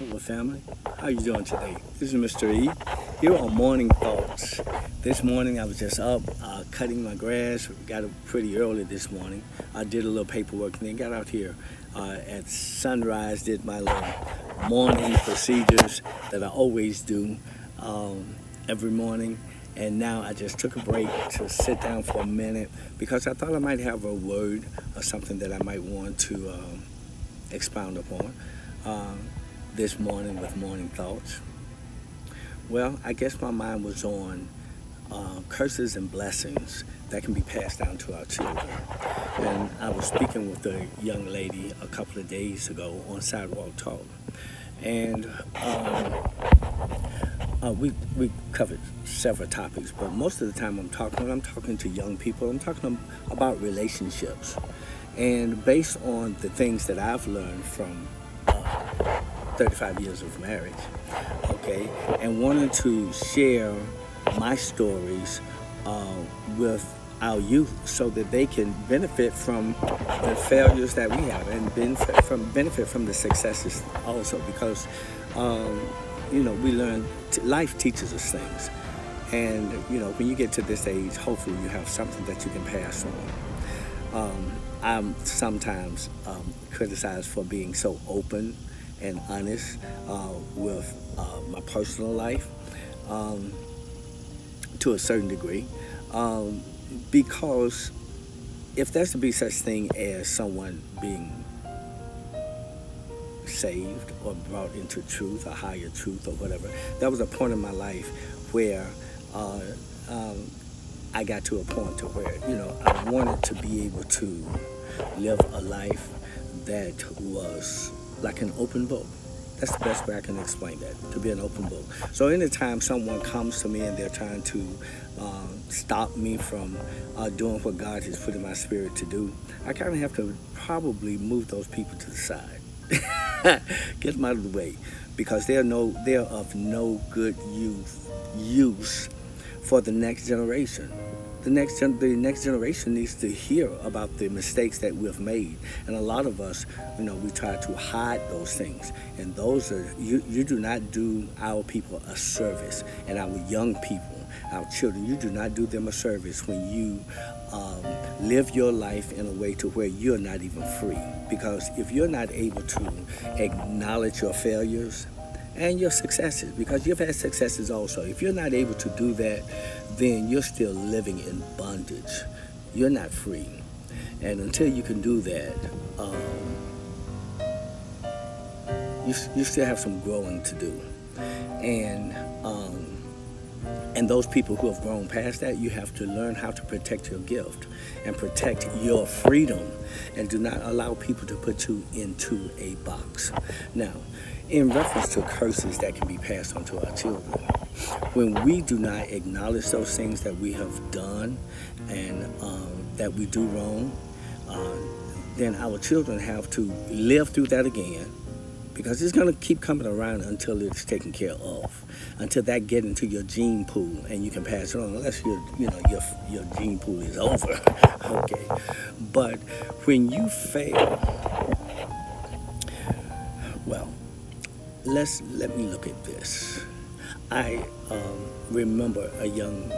Hello, family. How you doing today? This is Mr. E. Here on Morning Thoughts. This morning I was just up cutting my grass. Got up pretty early this morning. I did a little paperwork and then got out here at sunrise. Did my little morning procedures that I always do every morning. And now I just took a break to sit down for a minute because I thought I might have a word or something that I might want to expound upon. This morning with Morning Thoughts. Well, I guess my mind was on curses and blessings that can be passed down to our children. And I was speaking with a young lady a couple of days ago on Sidewalk Talk. And we covered several topics, but most of the time when I'm talking to young people, I'm talking about relationships. And based on the things that I've learned from 35 years of marriage, okay, and wanted to share my stories with our youth so that they can benefit from the failures that we have and benefit from the successes also, because we learn life teaches us things, and when you get to this age, hopefully you have something that you can pass on. I'm sometimes criticized for being so open and honest with my personal life to a certain degree, because if there's to be such thing as someone being saved or brought into truth, a higher truth or whatever, that was a point in my life where I got to a point to where I wanted to be able to live a life that was like an open book. That's the best way I can explain that, to be an open book. So anytime someone comes to me and they're trying to stop me from doing what God has put in my spirit to do, I kind of have to probably move those people to the side. Get them out of the way, because they're of no good use for the next generation. The next generation needs to hear about the mistakes that we've made, and a lot of us, we try to hide those things, and those are you do not do our people a service, and our young people, our children, you do not do them a service when you live your life in a way to where you're not even free. Because if you're not able to acknowledge your failures and your successes, because you've had successes also, if you're not able to do that, then you're still living in bondage. You're not free. And until you can do that, you still have some growing to do. And those people who have grown past that, you have to learn how to protect your gift and protect your freedom, and do not allow people to put you into a box. Now, in reference to curses that can be passed on to our children, when we do not acknowledge those things that we have done and that we do wrong, then our children have to live through that again, because it's going to keep coming around until it's taken care of, until that get into your gene pool and you can pass it on, unless your gene pool is over. Okay, but when you fail, well, let me look at this. I remember a young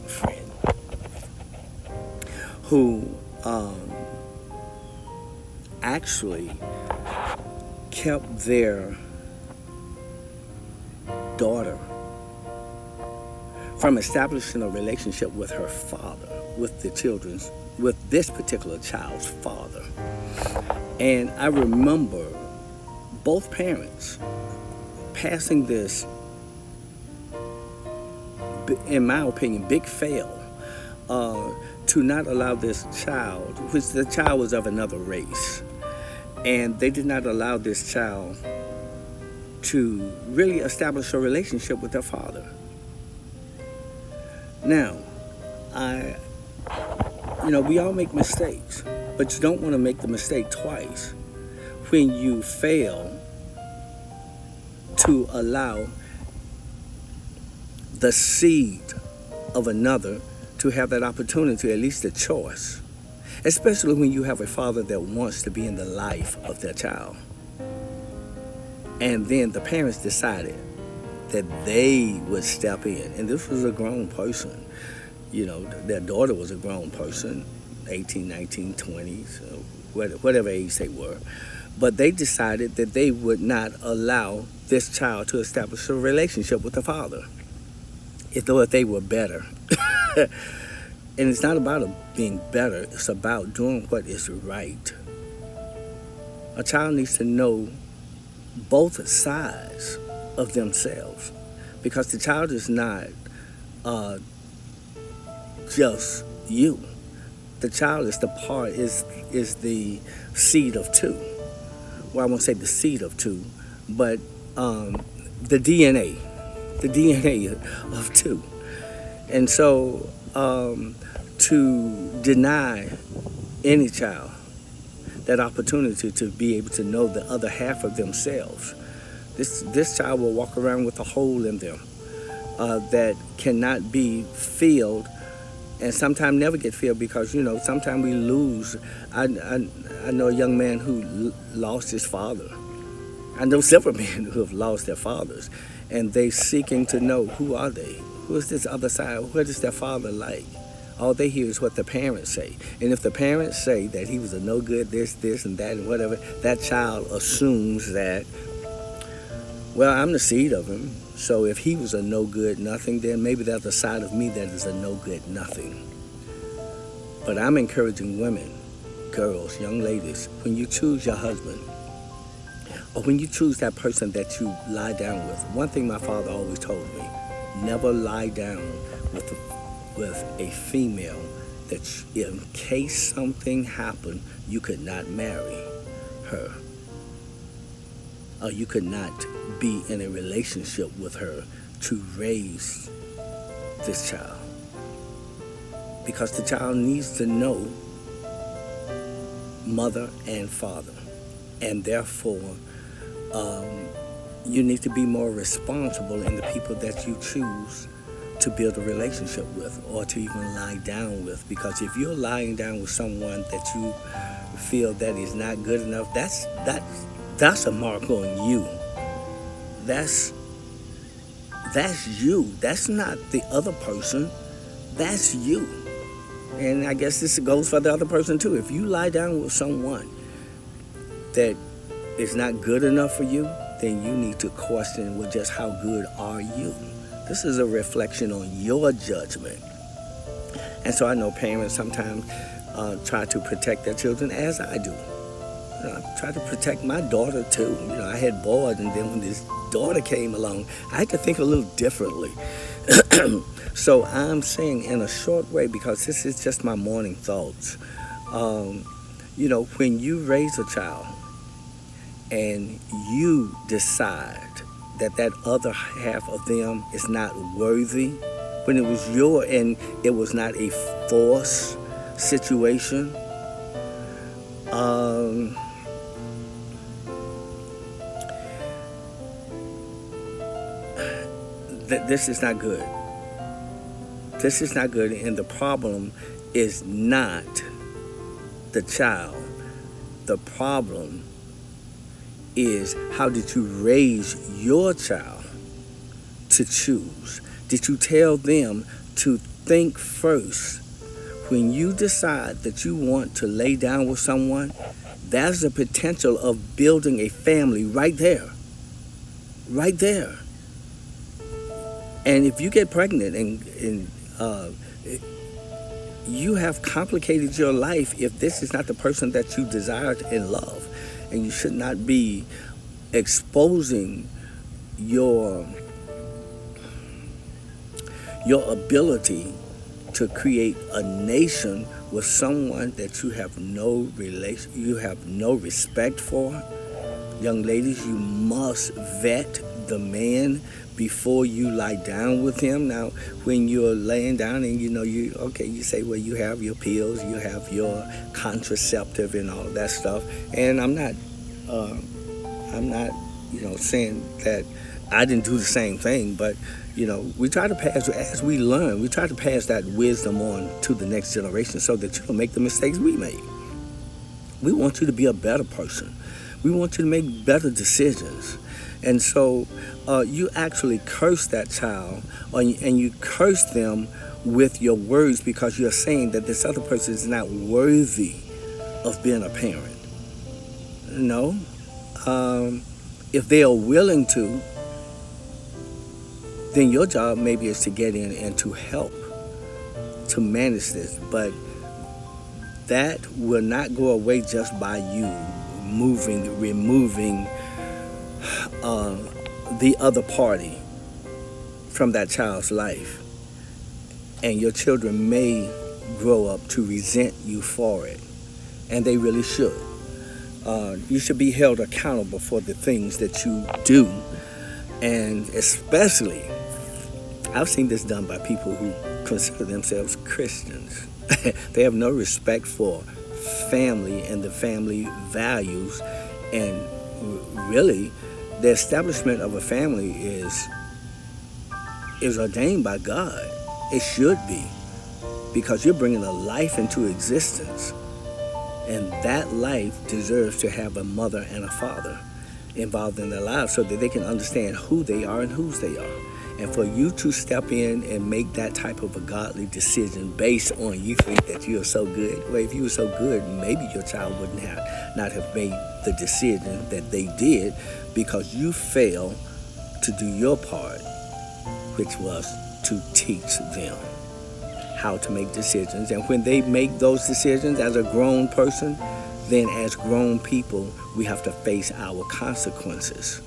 friend who actually kept their daughter from establishing a relationship with her father, with this particular child's father. And I remember both parents passing this, in my opinion, big fail to not allow this child, which the child was of another race, and they did not allow this child to really establish a relationship with their father. Now, we all make mistakes, but you don't want to make the mistake twice. When you fail to allow the seed of another to have that opportunity, at least a choice, especially when you have a father that wants to be in the life of their child. And then the parents decided that they would step in. And this was a grown person. You know, their daughter was a grown person, 18, 19, 20s, whatever age they were. But they decided that they would not allow this child to establish a relationship with the father, if though if they were better. And it's not about being better, it's about doing what is right. A child needs to know both sides of themselves, because the child is not just you. The child is is the seed of two. Well, I won't say the seed of two, but the DNA of two. And so to deny any child that opportunity to be able to know the other half of themselves, this child will walk around with a hole in them that cannot be filled, and sometimes never get filled, because, you know, sometimes we lose. I know a young man who lost his father. I know several men who have lost their fathers, and they seeking to know, who are they? Who is this other side? What is their father like? All they hear is what the parents say. And if the parents say that he was a no good, this, and that, and whatever, that child assumes that, well, I'm the seed of him. So if he was a no good nothing, then maybe there's a side of me that is a no good nothing. But I'm encouraging women, girls, young ladies, when you choose your husband, or when you choose that person that you lie down with, one thing my father always told me: never lie down with a female that, in case something happened, you could not marry her, or you could not be in a relationship with her to raise this child. Because the child needs to know mother and father, and therefore you need to be more responsible in the people that you choose to build a relationship with, or to even lie down with. Because if you're lying down with someone that you feel that is not good enough, that's a mark on you. That's you. That's not the other person. That's you. And I guess this goes for the other person too. If you lie down with someone that is not good enough for you, then you need to question, well, just how good are you? This is a reflection on your judgment. And so I know parents sometimes try to protect their children, as I do. You know, I try to protect my daughter too. You know, I had boys, and then when this daughter came along, I had to think a little differently. So I'm saying in a short way, because this is just my morning thoughts. You know, when you raise a child and you decide that other half of them is not worthy, when it was and it was not a forced situation, this is not good. This is not good, and the problem is not the child. The problem is, how did you raise your child to choose? Did you tell them to think first? When you decide that you want to lay down with someone, that's the potential of building a family right there. Right there. And if you get pregnant and you have complicated your life if this is not the person that you desire and love. And you should not be exposing your ability to create a nation with someone that you have no respect for. Young ladies, you must vet the man before you lie down with him. Now, when you're laying down and you say, well, you have your pills, you have your contraceptive and all that stuff. And I'm not saying that I didn't do the same thing, but we try to pass, as we learn, we try to pass that wisdom on to the next generation so that you don't make the mistakes we made. We want you to be a better person. We want you to make better decisions. And so you actually curse that child, and you curse them with your words because you're saying that this other person is not worthy of being a parent. No. If they are willing to, then your job maybe is to get in and to help to manage this. But that will not go away just by you removing the other party from that child's life. And your children may grow up to resent you for it, and they really should. You should be held accountable for the things that you do, and especially, I've seen this done by people who consider themselves Christians. They have no respect for family and the family values, and really, the establishment of a family is ordained by God. It should be, because you're bringing a life into existence, and that life deserves to have a mother and a father involved in their lives so that they can understand who they are and whose they are. And for you to step in and make that type of a godly decision based on you think that you are so good, well, if you were so good, maybe your child would not have made the decision that they did, because you failed to do your part, which was to teach them how to make decisions. And when they make those decisions as a grown person, then as grown people, we have to face our consequences.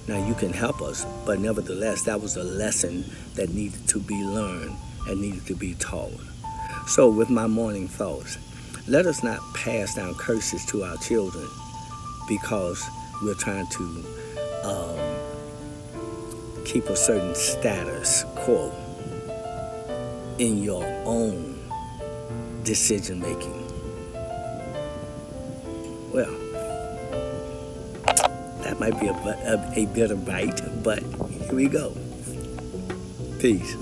Now, you can help us, but nevertheless, that was a lesson that needed to be learned and needed to be taught. So with my morning thoughts, let us not pass down curses to our children because we're trying to keep a certain status quo in your own decision making. Well, that might be a bitter bite, but here we go. Peace.